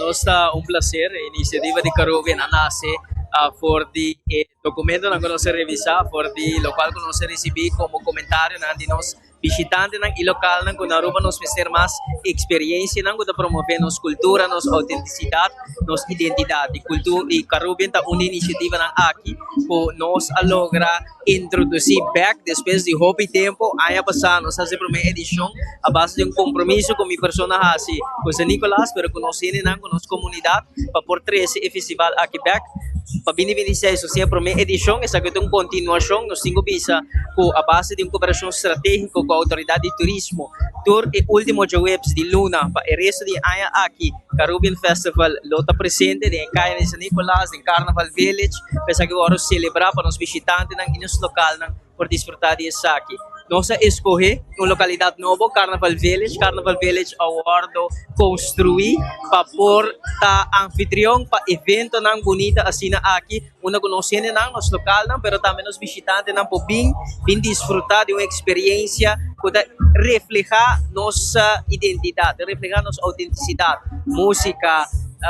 Nossa, um prazer. A iniciativa de Carubbian nasce for the documento na nossa revisar, for the local que nós recebi como comentário na de nós visitantes ng local nang kung Aruba nos ter mais experiência nang kuda promover nos cultura, nos autenticidade, nos identidade. Cultura e Carubbian ta uma iniciativa nang aqui ko nos alogra introduzir back depois de hobby tempo aya passar nos fazer primeira edição a base de compromisso com minha persona hasi com Sanicolas pero conhecendo nang com nossa comunidade para por 13 festival aqui back para 2026 so siya primeira edição essa que tem continuação nos 5 bisa com a base de cooperação estratégica com a autoridade de turismo tour e último Diahuebs de Luna para o resto de aya aqui Carubbian Festival lota presente de Kaya de Sanicolas de Carnival Village pesa que agora celebrar para os visitantes ng inos local ng por desfrutar de esaki. Nós escolher uma localidade nova, Carnival Village. Carnival Village aguardo construir para por ta anfitrião para evento nang bonita assim aqui, uma conhecendo nang nos local nang, pero também nos visitantes nang po bem desfrutar de uma experiência que reflejar nossa identidade, reflejar nossa autenticidade, música,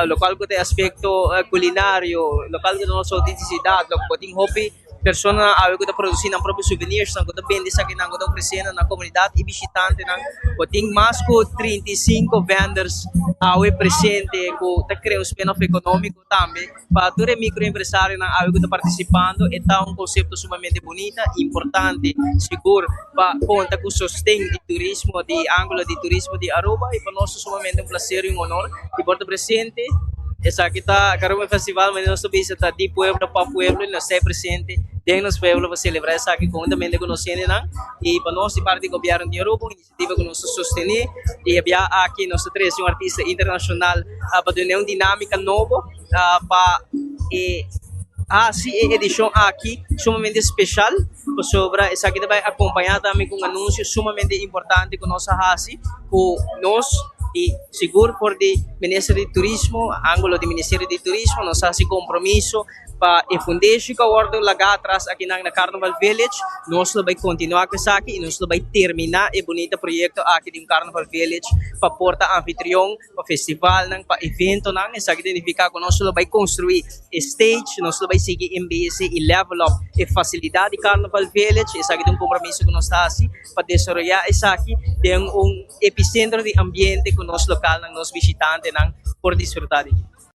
local que tem aspecto culinário, local que tem nossa autenticidade, local que tem hobby persona awe ko ta produzir ng próprios souvenirs ng ko ta vende sa kinang ko ta oferecendo na comunidade e visitante ng kuting mas ko 35 vendors awe presente ko ta crea um spin-off econômico também para todo microempresário ng awe ko ta participando eta um conceito sumamente bonita importante seguro para conta com sustento de turismo de ângulo de turismo de Aruba e para nós sumamente um prazer e um honor e porta presente essa kita Carubbian Festival, mas nós também está de pueblo para pueblo, nós sempre presente dentro dos pueblos para celebrar essa aqui conjuntamente com nós e para nós parte do governo de Aruba, iniciativa que nós sostener e havia aqui nós três um artista internacional para ter uma dinâmica nova para sim, edição aqui sumamente especial sobre essa aqui vai acompanhar também com um anúncio sumamente importante com nossa hasi, com nós e seguro por de Ministério de Turismo, ângulo de Ministério de Turismo, nós fazemos compromisso para a fundação que agora lagar atrás aqui na Carnival Village, nós vai continuar com isso aqui e nós vai terminar o bonito projeto aqui de Carnival Village para porta anfitrião, para festival, para evento, isso aqui significa que nós vai construir stage, nós vai seguir MBC e level up a facilidade de Carnival Village, isso aqui é um compromisso que nós fazemos para desenvolver isso aqui, tem um epicentro de ambiente com nosso local, nos visitantes, por desfrutar.